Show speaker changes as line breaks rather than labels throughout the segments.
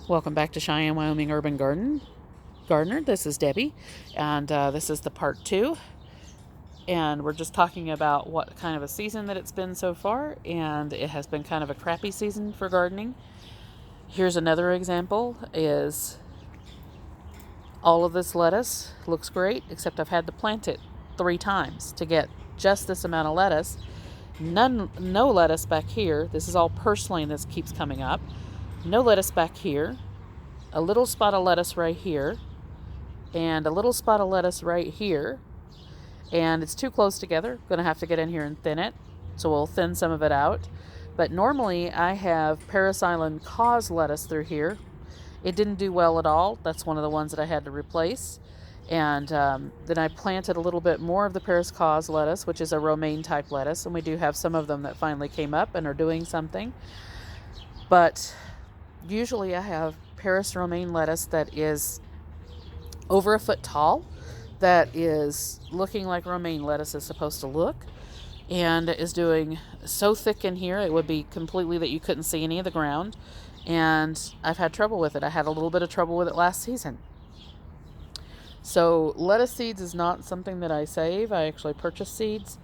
Welcome back to Cheyenne, Wyoming Urban Gardener. This is Debbie, and this is the part 2. And we're just talking about what kind of a season that it's been so far, and it has been kind of a crappy season for gardening. Here's another example: is all of this lettuce looks great, except I've had to plant it 3 times to get just this amount of lettuce. No lettuce back here. This is all purslane that keeps coming up. No lettuce back here, a little spot of lettuce right here, and a little spot of lettuce right here, and it's too close together. Going to have to get in here and thin it, so we'll thin some of it out. But normally I have Paris Island cause lettuce through here. It didn't do well at all. That's one of the ones that I had to replace. And then I planted a little bit more of the Paris cause lettuce, which is a romaine type lettuce, and we do have some of them that finally came up and are doing something. But usually I have Paris romaine lettuce that is over a foot tall, that is looking like romaine lettuce is supposed to look, and is doing so thick in here it would be completely that you couldn't see any of the ground. And I've had trouble with it. I had a little bit of trouble with it last season. So lettuce seeds is not something that I save. I actually purchase seeds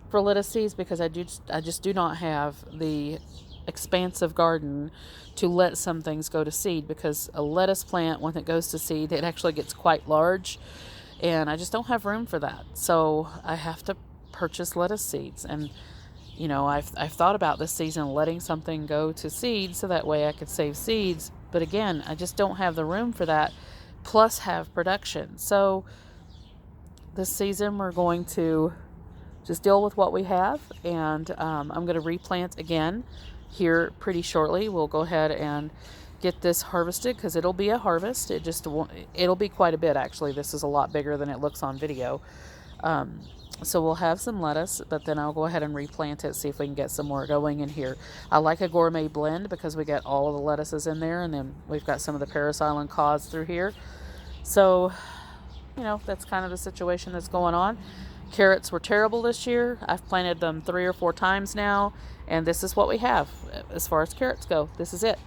for lettuce seeds because I just do not have the expansive garden to let some things go to seed, because a lettuce plant, when it goes to seed, it actually gets quite large, and I just don't have room for that. So I have to purchase lettuce seeds. And I've thought about this season letting something go to seed so that way I could save seeds, but again, I just don't have the room for that, plus have production. So this season we're going to just deal with what we have, and I'm going to replant again here pretty shortly. We'll go ahead and get this harvested, because it'll be a harvest. It'll be quite a bit, actually. This is a lot bigger than it looks on video. So we'll have some lettuce, but then I'll go ahead and replant it, see if we can get some more going in here. I like a gourmet blend because we get all of the lettuces in there, and then we've got some of the Paris Island cause through here. So, that's kind of the situation that's going on. Carrots were terrible this year. I've planted them 3 or 4 times now, and this is what we have as far as carrots go. This is it.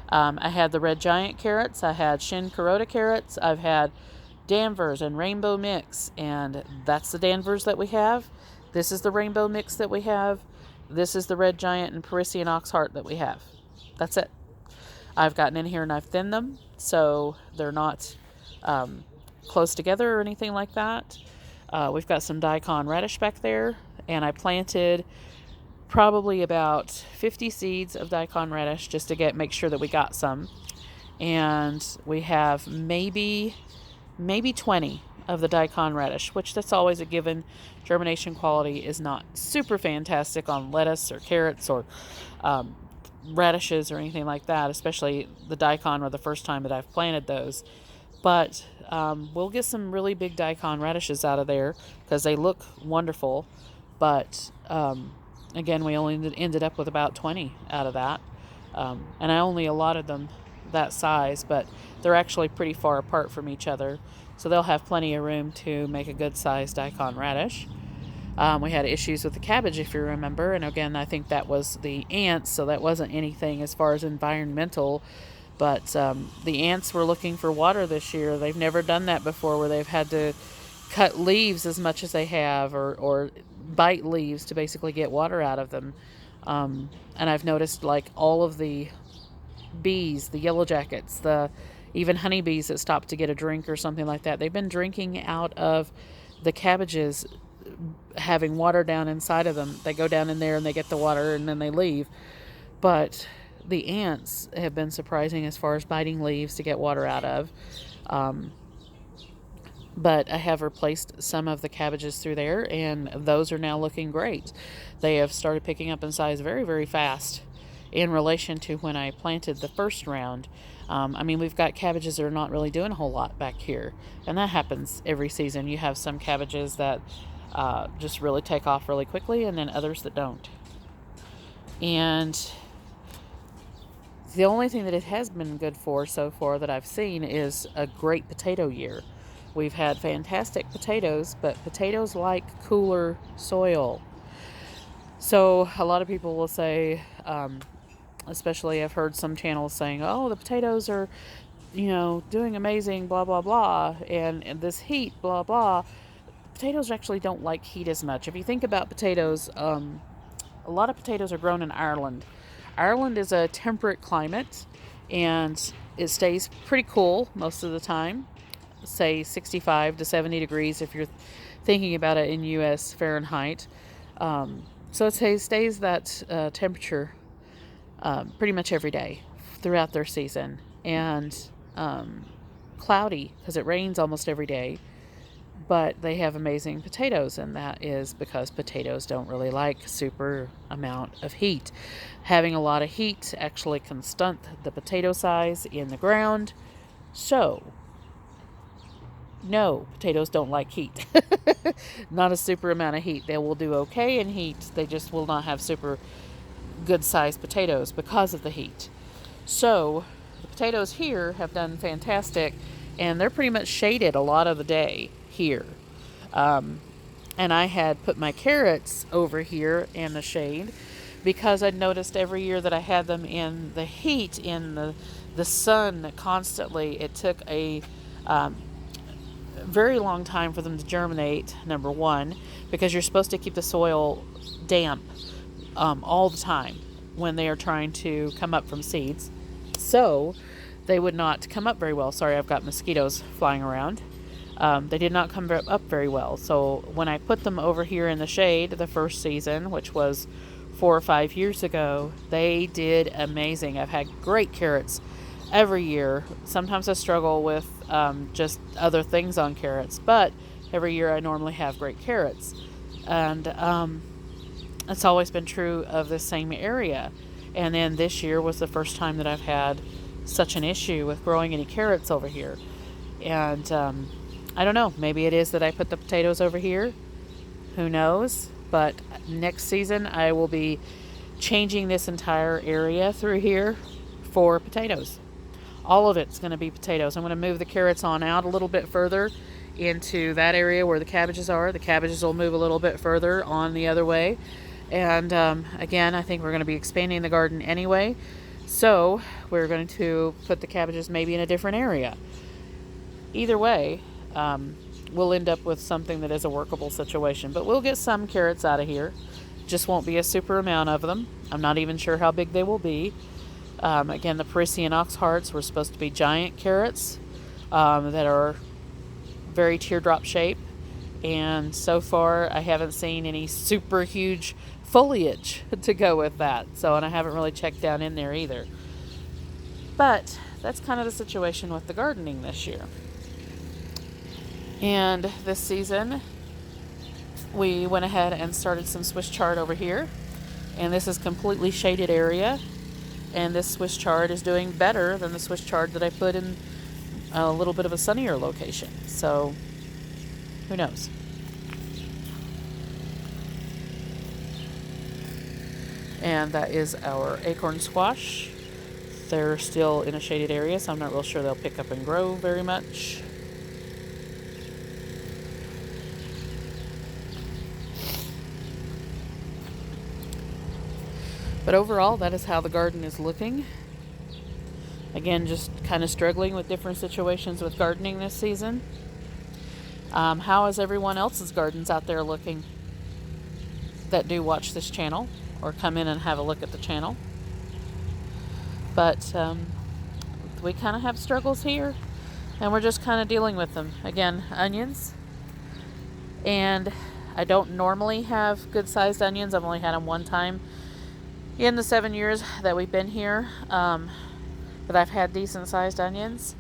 I had the red giant carrots. I had Shin Carota carrots. I've had Danvers and rainbow mix, and that's the Danvers that we have. This is the rainbow mix that we have. This is the red giant and Parisian oxheart that we have. That's it. I've gotten in here and I've thinned them so they're not close together or anything like that. We've got some daikon radish back there, and I planted probably about 50 seeds of daikon radish just to make sure that we got some. And we have maybe 20 of the daikon radish, which that's always a given. Germination quality is not super fantastic on lettuce or carrots or radishes or anything like that, especially the daikon were the first time that I've planted those. But we'll get some really big daikon radishes out of there because they look wonderful. But again, we only ended up with about 20 out of that. And I only allotted them that size, but they're actually pretty far apart from each other. So they'll have plenty of room to make a good sized daikon radish. We had issues with the cabbage, if you remember. And again, I think that was the ants, so that wasn't anything as far as environmental. But the ants were looking for water this year. They've never done that before, where they've had to cut leaves as much as they have, or bite leaves to basically get water out of them. And I've noticed like all of the bees, the yellow jackets, even honeybees that stop to get a drink or something like that, they've been drinking out of the cabbages, having water down inside of them. They go down in there and they get the water and then they leave. But the ants have been surprising as far as biting leaves to get water out of. But I have replaced some of the cabbages through there, and those are now looking great. They have started picking up in size very, very fast in relation to when I planted the first round. We've got cabbages that are not really doing a whole lot back here, and that happens every season. You have some cabbages that just really take off really quickly, and then others that don't. And the only thing that it has been good for so far that I've seen is a great potato year. We've had fantastic potatoes, but potatoes like cooler soil. So a lot of people will say, especially I've heard some channels saying, oh, the potatoes are, doing amazing, blah, blah, blah, and this heat, blah, blah. Potatoes actually don't like heat as much. If you think about potatoes, a lot of potatoes are grown in Ireland. Ireland is a temperate climate, and it stays pretty cool most of the time, say 65 to 70 degrees if you're thinking about it in U.S. Fahrenheit. So it stays that temperature pretty much every day throughout their season. And cloudy, because it rains almost every day. But they have amazing potatoes, and that is because potatoes don't really like super amount of heat. Having a lot of heat actually can stunt the potato size in the ground. So, no, potatoes don't like heat. Not a super amount of heat. They will do okay in heat. They just will not have super good sized potatoes because of the heat. So, the potatoes here have done fantastic, and they're pretty much shaded a lot of the day here. And I had put my carrots over here in the shade because I'd noticed every year that I had them in the heat, in the sun constantly, it took a very long time for them to germinate, number one, because you're supposed to keep the soil damp all the time when they are trying to come up from seeds. So they would not come up very well. Sorry, I've got mosquitoes flying around. They did not come up very well. So when I put them over here in the shade the first season, which was 4 or 5 years ago, they did amazing. I've had great carrots every year. Sometimes I struggle with just other things on carrots, but every year I normally have great carrots. And it's always been true of the same area. And then this year was the first time that I've had such an issue with growing any carrots over here. And I don't know, maybe it is that I put the potatoes over here. Who knows? But next season I will be changing this entire area through here for potatoes. All of it's going to be potatoes. I'm going to move the carrots on out a little bit further into that area where the cabbages are. The cabbages will move a little bit further on the other way. And again, I think we're going to be expanding the garden anyway. So we're going to put the cabbages maybe in a different area. Either way, we'll end up with something that is a workable situation. But we'll get some carrots out of here. Just won't be a super amount of them. I'm not even sure how big they will be. Again, the Parisian ox hearts were supposed to be giant carrots that are very teardrop shaped. And so far, I haven't seen any super huge foliage to go with that. And I haven't really checked down in there either. But that's kind of the situation with the gardening this year. And this season, we went ahead and started some Swiss chard over here. And this is completely shaded area. And this Swiss chard is doing better than the Swiss chard that I put in a little bit of a sunnier location. So, who knows? And that is our acorn squash. They're still in a shaded area, so I'm not real sure they'll pick up and grow very much. But overall, that is how the garden is looking. Again, just kind of struggling with different situations with gardening this season. How is everyone else's gardens out there looking that do watch this channel or come in and have a look at the channel? But we kind of have struggles here, and we're just kind of dealing with them. Again, onions. And I don't normally have good-sized onions. I've only had them one time in the 7 years that we've been here, but I've had decent-sized onions.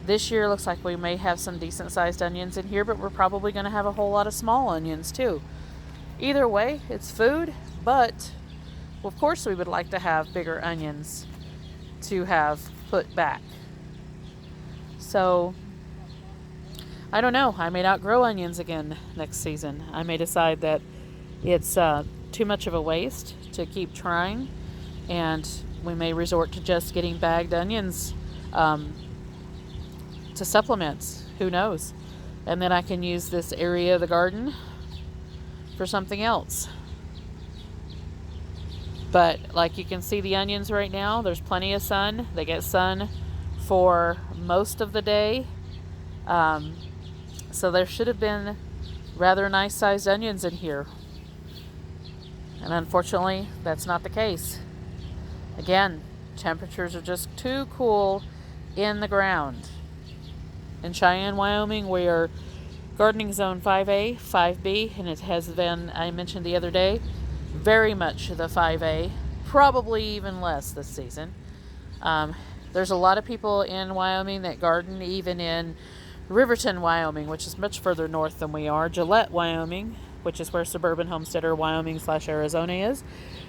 This year looks like we may have some decent-sized onions in here, but we're probably going to have a whole lot of small onions too. Either way, it's food, but well, of course we would like to have bigger onions to have put back. So, I don't know. I may not grow onions again next season. I may decide that it's too much of a waste to keep trying, and we may resort to just getting bagged onions to supplement. Who knows? And then I can use this area of the garden for something else. But like you can see the onions right now, there's plenty of sun. They get sun for most of the day. So there should have been rather nice sized onions in here. And unfortunately, that's not the case. Again, temperatures are just too cool in the ground. In Cheyenne, Wyoming, we are gardening zone 5A, 5B, and it has been, I mentioned the other day, very much the 5A, probably even less this season. There's a lot of people in Wyoming that garden even in Riverton, Wyoming, which is much further north than we are. Gillette, Wyoming, which is where suburban homesteader Wyoming/Arizona is.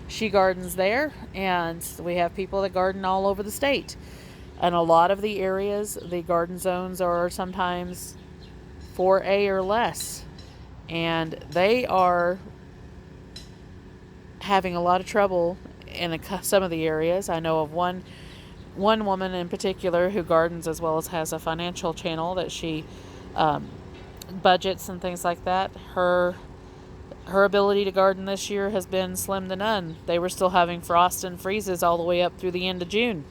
She gardens there, and we have people that garden all over the state. And a lot of the areas, the garden zones are sometimes 4A or less. And they are having a lot of trouble in some of the areas. I know of one woman in particular who gardens as well as has a financial channel that she budgets and things like that. Her ability to garden this year has been slim to none. They were still having frost and freezes all the way up through the end of June.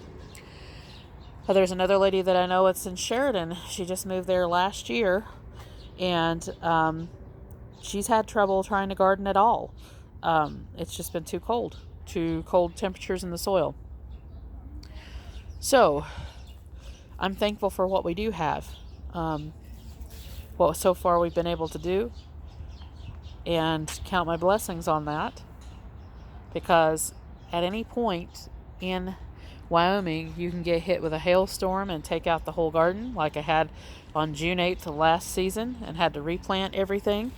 There's another lady that I know, it's in Sheridan. She just moved there last year, and she's had trouble trying to garden at all. It's just been too cold temperatures in the soil. So I'm thankful for what we do have, what so far we've been able to do, and count my blessings on that, because at any point in Wyoming you can get hit with a hailstorm and take out the whole garden, like I had on June 8th of last season and had to replant everything.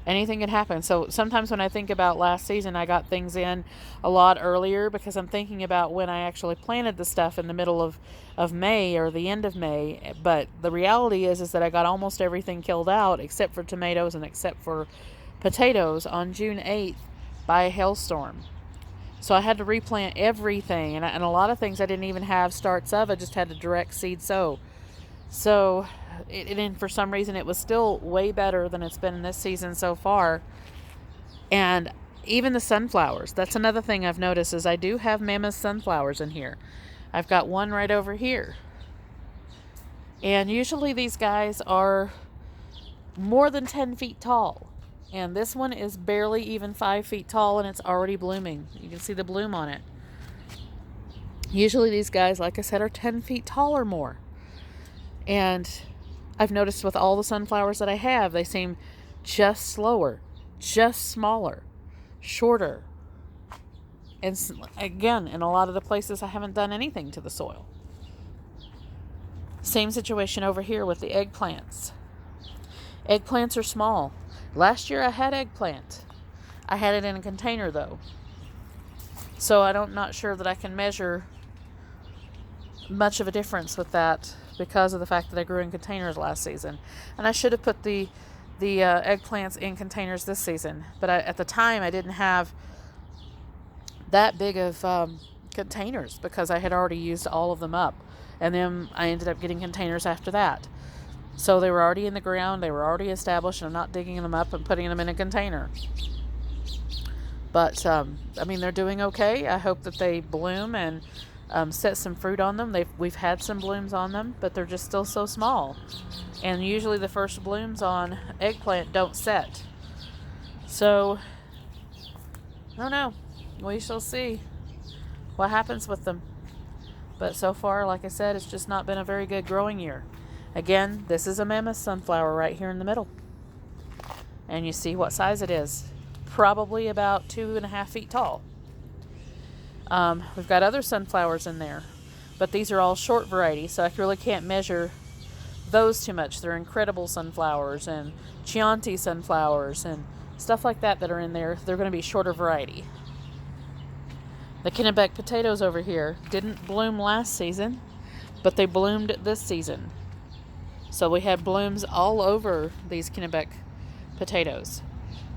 Anything can happen. So sometimes when I think about last season, I got things in a lot earlier because I'm thinking about when I actually planted the stuff in the middle of May or the end of May. But the reality is that I got almost everything killed out except for tomatoes and except for potatoes on June 8th by a hailstorm. So I had to replant everything, and a lot of things I didn't even have starts of. I just had to direct seed sow. So, and for some reason, it was still way better than it's been in this season so far. And even the sunflowers, that's another thing I've noticed, is I do have mammoth sunflowers in here. I've got one right over here. And usually these guys are more than 10 feet tall. And this one is barely even 5 feet tall, and it's already blooming. You can see the bloom on it. Usually these guys, like I said, are 10 feet tall or more. And I've noticed with all the sunflowers that I have, they seem just slower, just smaller, shorter. And again, in a lot of the places I haven't done anything to the soil. Same situation over here with the eggplants. Eggplants are small. Last year I had eggplant. I had it in a container though. So I'm not sure that I can measure much of a difference with that because of the fact that I grew in containers last season. And I should have put the eggplants in containers this season. But at the time I didn't have that big of containers because I had already used all of them up. And then I ended up getting containers after that. So they were already in the ground, they were already established, and I'm not digging them up and putting them in a container. But, they're doing okay. I hope that they bloom and set some fruit on them. We've had some blooms on them, but they're just still so small. And usually the first blooms on eggplant don't set. So, I don't know. We shall see what happens with them. But so far, like I said, it's just not been a very good growing year. Again, this is a mammoth sunflower right here in the middle. And you see what size it is. Probably about 2.5 feet tall. We've got other sunflowers in there. But these are all short variety, so I really can't measure those too much. They're incredible sunflowers and Chianti sunflowers and stuff like that are in there. They're going to be shorter variety. The Kennebec potatoes over here didn't bloom last season, but they bloomed this season. So we had blooms all over these Kennebec potatoes.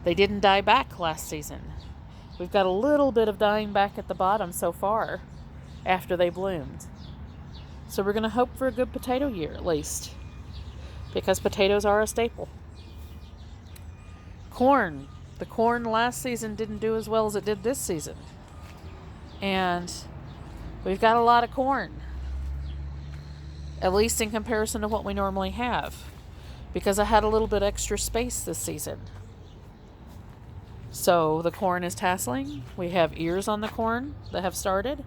They didn't die back last season. We've got a little bit of dying back at the bottom so far after they bloomed. So we're going to hope for a good potato year at least, because potatoes are a staple. Corn. The corn last season didn't do as well as it did this season. And we've got a lot of corn, at least in comparison to what we normally have, because I had a little bit extra space this season. So the corn is tasseling. We have ears on the corn that have started.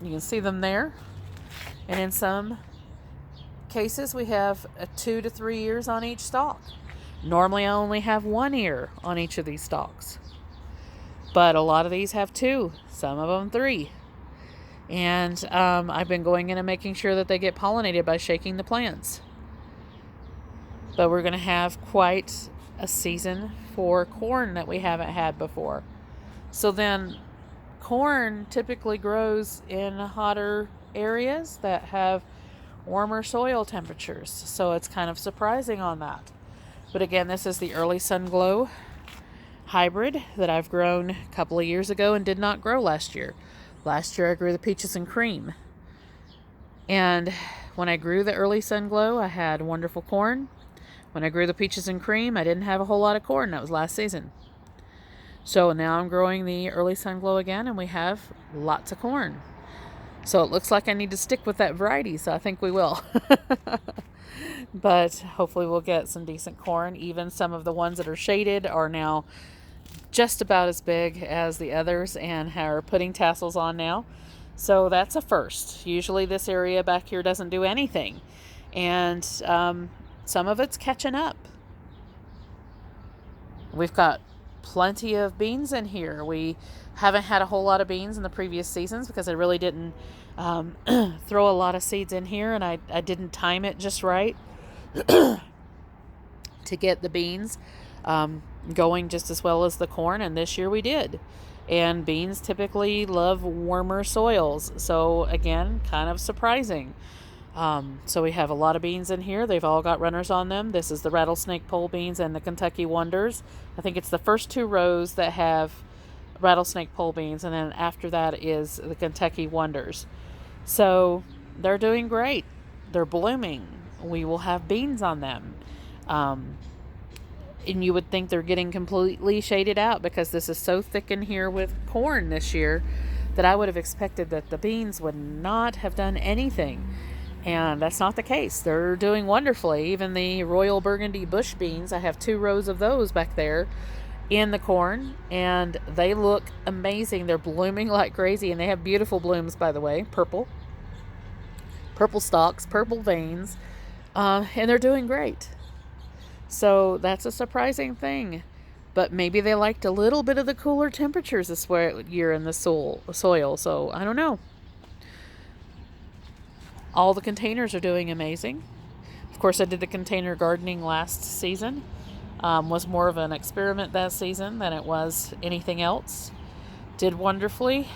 You can see them there. And in some cases, we have 2 to 3 ears on each stalk. Normally, I only have 1 ear on each of these stalks. But a lot of these have 2, some of them 3. And I've been going in and making sure that they get pollinated by shaking the plants. But we're going to have quite a season for corn that we haven't had before. So then corn typically grows in hotter areas that have warmer soil temperatures. So it's kind of surprising on that. But again, this is the early sun glow hybrid that I've grown a couple of years ago and did not grow last year. Last year I grew the peaches and cream. And when I grew the early sun glow, I had wonderful corn. When I grew the peaches and cream, I didn't have a whole lot of corn. That was last season. So now I'm growing the early sun glow again, and we have lots of corn. So it looks like I need to stick with that variety, so I think we will. But hopefully we'll get some decent corn. Even some of the ones that are shaded are now just about as big as the others and are putting tassels on now. So that's a first. Usually this area back here doesn't do anything. And some of it's catching up. We've got plenty of beans in here. We haven't had a whole lot of beans in the previous seasons because I really didn't throw a lot of seeds in here, and I didn't time it just right to get the beans going just as well as the corn, and this year we did. And beans typically love warmer soils, so again, kind of surprising. So we have a lot of beans in here. They've all got runners on them. This is the rattlesnake pole beans and the Kentucky Wonders. I think it's the first 2 rows that have rattlesnake pole beans, and then after that is the Kentucky Wonders. So they're doing great. They're blooming. We will have beans on them. And you would think they're getting completely shaded out because this is so thick in here with corn this year that I would have expected that the beans would not have done anything. And that's not the case. They're doing wonderfully. Even the Royal Burgundy bush beans, I have 2 rows of those back there in the corn, and they look amazing. They're blooming like crazy, and they have beautiful blooms, by the way. Purple stalks, purple veins, and they're doing great. So that's a surprising thing. But maybe they liked a little bit of the cooler temperatures this year in the soil. So I don't know. All the containers are doing amazing. Of course, I did the container gardening last season. Was more of an experiment that season than it was anything else. Did wonderfully.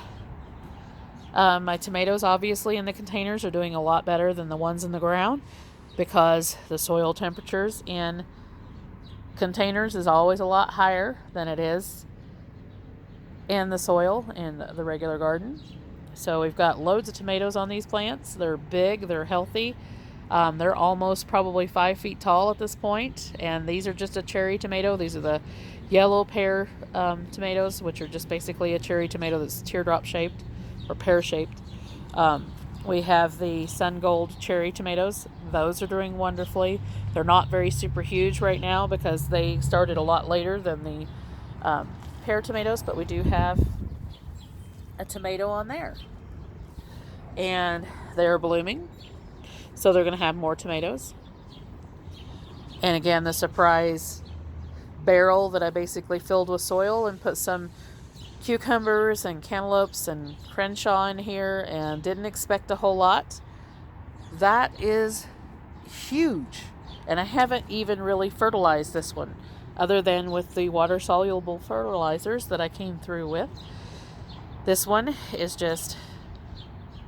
My tomatoes, obviously, in the containers are doing a lot better than the ones in the ground because the soil temperatures in containers is always a lot higher than it is in the soil in the regular garden. So we've got loads of tomatoes on these plants. They're big, they're healthy. They're almost probably 5 feet tall at this point, and these are just a cherry tomato. These are the yellow pear tomatoes, which are just basically a cherry tomato that's teardrop shaped or pear shaped. We have the sun gold cherry tomatoes. Those are doing wonderfully. They're not very super huge right now because they started a lot later than the pear tomatoes, but we do have a tomato on there, and they're blooming. So they're going to have more tomatoes. And again, the surprise barrel that I basically filled with soil and put some cucumbers and cantaloupes and Crenshaw in here and didn't expect a whole lot. That is huge. And I haven't even really fertilized this one other than with the water-soluble fertilizers that I came through with. This one is just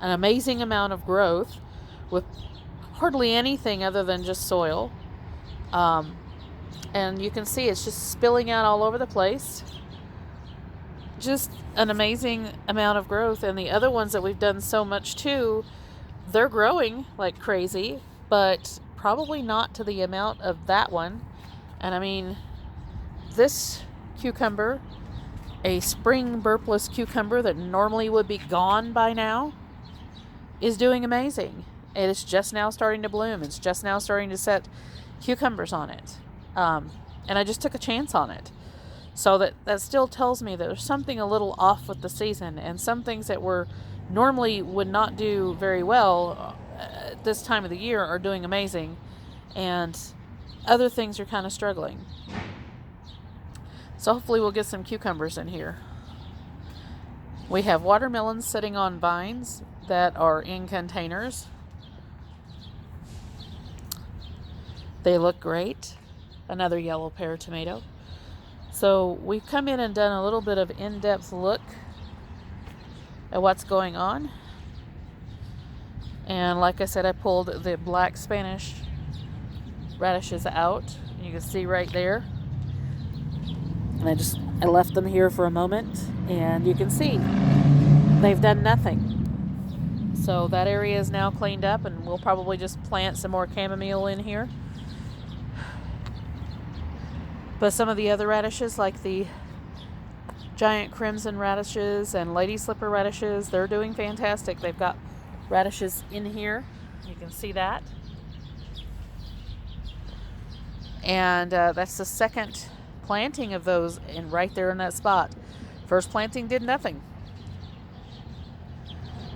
an amazing amount of growth with hardly anything other than just soil. And you can see it's just spilling out all over the place. Just an amazing amount of growth. And the other ones that we've done so much to, they're growing like crazy, but probably not to the amount of that one. And I mean, this cucumber, a spring burpless cucumber that normally would be gone by now, is doing amazing. It is just now starting to bloom. It's just now starting to set cucumbers on it. And I just took a chance on it. So that still tells me that there's something a little off with the season, and some things that were normally would not do very well at this time of the year are doing amazing, and other things are kind of struggling. So hopefully we'll get some cucumbers in here. We have watermelons sitting on vines that are in containers. They look great. Another yellow pear tomato. So we've come in and done a little bit of in-depth look at what's going on. And like I said, I pulled the black Spanish radishes out. You can see right there. And I left them here for a moment, and you can see they've done nothing. So that area is now cleaned up, and we'll probably just plant some more chamomile in here. But some of the other radishes, like the giant crimson radishes and lady slipper radishes, they're doing fantastic. They've got radishes in here. You can see that. And that's the second planting of those right there in that spot. First planting did nothing.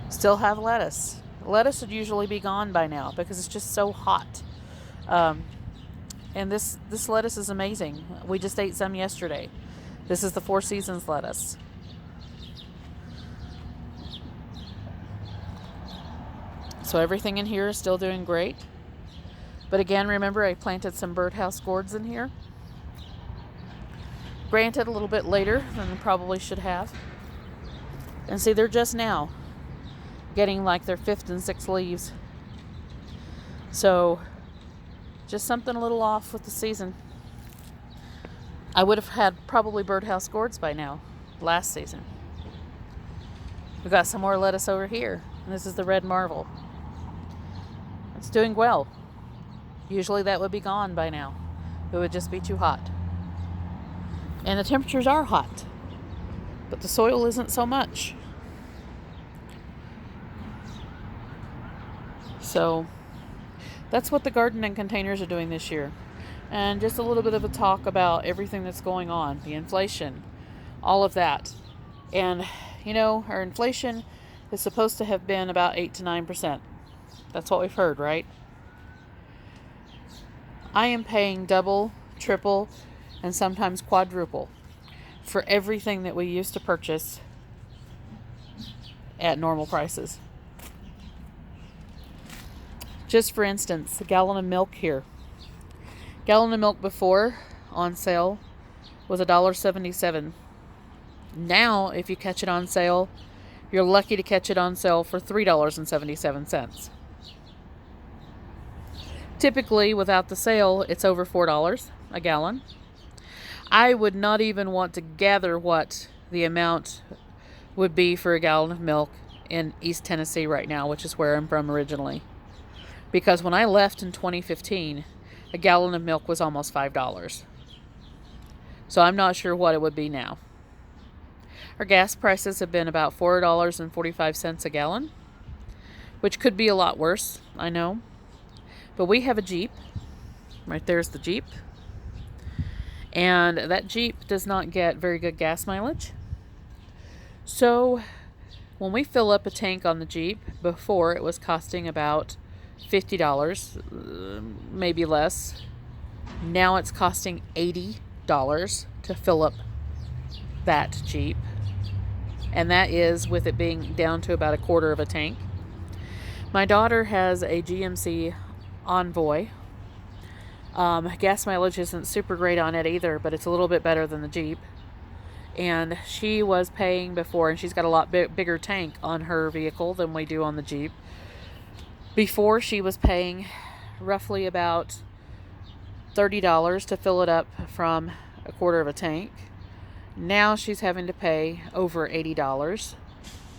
Still have lettuce. Lettuce would usually be gone by now because it's just so hot. And this lettuce is amazing. We just ate some yesterday. This is the Four Seasons lettuce. So everything in here is still doing great. But again, remember I planted some birdhouse gourds in here. Granted, a little bit later than I probably should have. And see, they're just now getting like their fifth and sixth leaves. So just something a little off with the season. I would have had probably birdhouse gourds by now, last season. We've got some more lettuce over here. And this is the red marvel. It's doing well. Usually that would be gone by now. It would just be too hot. And the temperatures are hot, but the soil isn't so much. So that's what the garden and containers are doing this year. And just a little bit of a talk about everything that's going on, the inflation, all of that. And, you know, our inflation is supposed to have been about 8 to 9%. That's what we've heard, right? I am paying double, triple, and sometimes quadruple for everything that we used to purchase at normal prices. Just for instance, a gallon of milk here. Gallon of milk before on sale was $1.77. Now, if you catch it on sale, you're lucky to catch it on sale for $3.77. Typically, without the sale, it's over $4 a gallon. I would not even want to gather what the amount would be for a gallon of milk in East Tennessee right now, which is where I'm from originally. Because when I left in 2015, a gallon of milk was almost $5. So I'm not sure what it would be now. Our gas prices have been about $4.45 a gallon, which could be a lot worse, I know. But we have a Jeep. Right there's the Jeep. And that Jeep does not get very good gas mileage. So when we fill up a tank on the Jeep, before it was costing about $50, maybe less. Now it's costing $80 to fill up that Jeep. And that is with it being down to about a quarter of a tank. My daughter has a GMC Envoy. Gas mileage isn't super great on it either, but it's a little bit better than the Jeep. And she was paying before, and she's got a lot bigger tank on her vehicle than we do on the Jeep. Before, she was paying roughly about $30 to fill it up from a quarter of a tank. Now she's having to pay over $80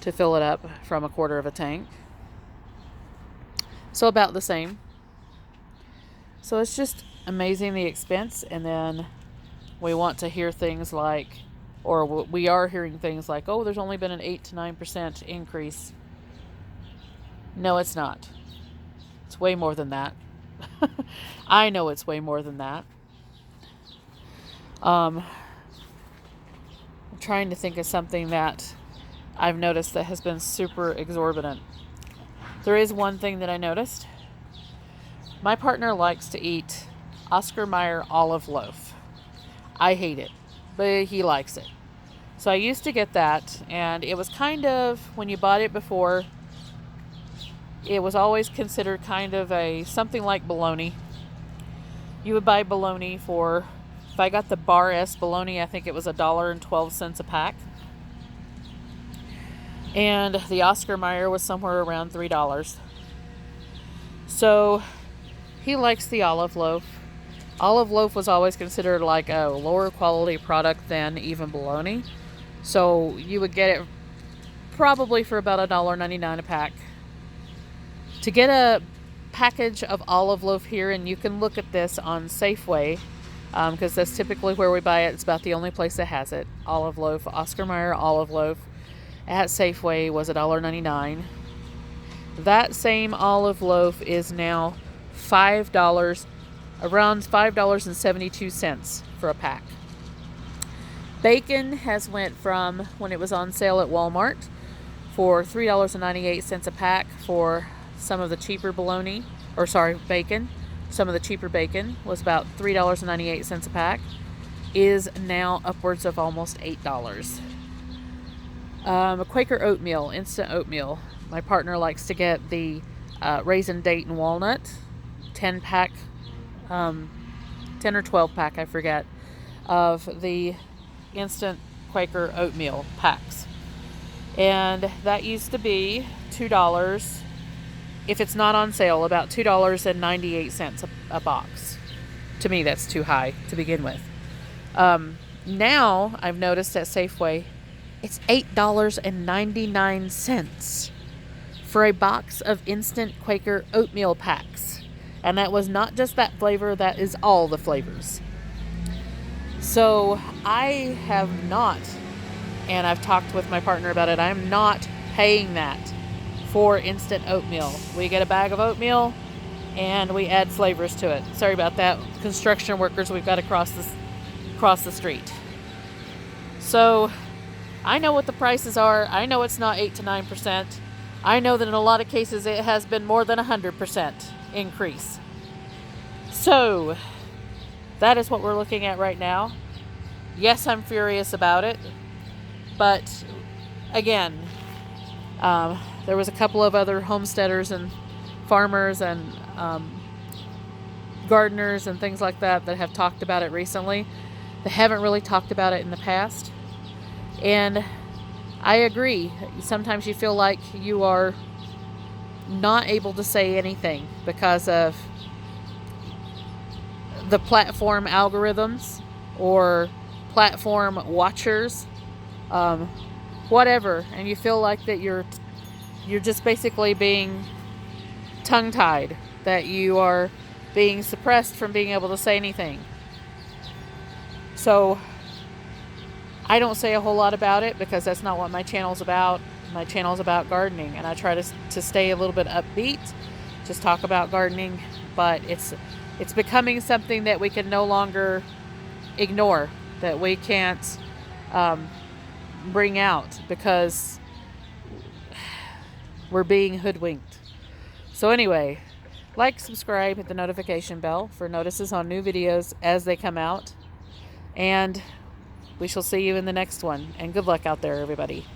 to fill it up from a quarter of a tank. So about the same. So it's just amazing the expense. And then we want to hear things like, or we are hearing things like, oh, there's only been an 8 to 9% increase. No, it's not. It's way more than that. I know it's way more than that. I'm trying to think of something that I've noticed that has been super exorbitant. There is one thing that I noticed. My partner likes to eat Oscar Mayer olive loaf. I hate it, but he likes it. So I used to get that, and it was kind of, when you bought it before, it was always considered kind of something like bologna. You would buy bologna for, if I got the Bar S bologna, I think it was $1.12 a pack. And the Oscar Mayer was somewhere around $3. So he likes the olive loaf. Olive loaf was always considered like a lower quality product than even bologna. So you would get it probably for about $1.99 a pack. To get a package of olive loaf here, and you can look at this on Safeway, because that's typically where we buy it. It's about the only place that has it. Olive loaf, Oscar Mayer olive loaf at Safeway was $1.99. That same olive loaf is now $5, around $5.72 for a pack. Bacon has went from, when it was on sale at Walmart, for $3.98 a pack for some of the cheaper bacon. Some of the cheaper bacon was about $3.98 a pack, is now upwards of almost $8. A Quaker oatmeal, instant oatmeal. My partner likes to get the raisin, date, and walnut 10 pack, 10 or 12 pack, I forget, of the instant Quaker oatmeal packs. And that used to be $2. If it's not on sale, about $2.98 a box. To me, that's too high to begin with. Now, I've noticed at Safeway, it's $8.99 for a box of instant Quaker oatmeal packs. And that was not just that flavor, that is all the flavors. So I have not, and I've talked with my partner about it, I'm not paying that for instant oatmeal. We get a bag of oatmeal and we add flavors to it. Sorry about that, construction workers we've got across the street. So I know what the prices are. I know it's not 8 to 9%. I know that in a lot of cases it has been more than 100% increase. So that is what we're looking at right now. Yes, I'm furious about it, but again, there was a couple of other homesteaders and farmers and gardeners and things like that that have talked about it recently. They haven't really talked about it in the past. And I agree. Sometimes you feel like you are not able to say anything because of the platform algorithms or platform watchers, whatever. And you feel like that you're just basically being tongue-tied, that you are being suppressed from being able to say anything. So I don't say a whole lot about it because that's not what my channel's about. My channel's about gardening, and I try to stay a little bit upbeat, just talk about gardening, but it's becoming something that we can no longer ignore, that we can't bring out because we're being hoodwinked. So anyway, like, subscribe, hit the notification bell for notices on new videos as they come out, and we shall see you in the next one. And good luck out there, everybody.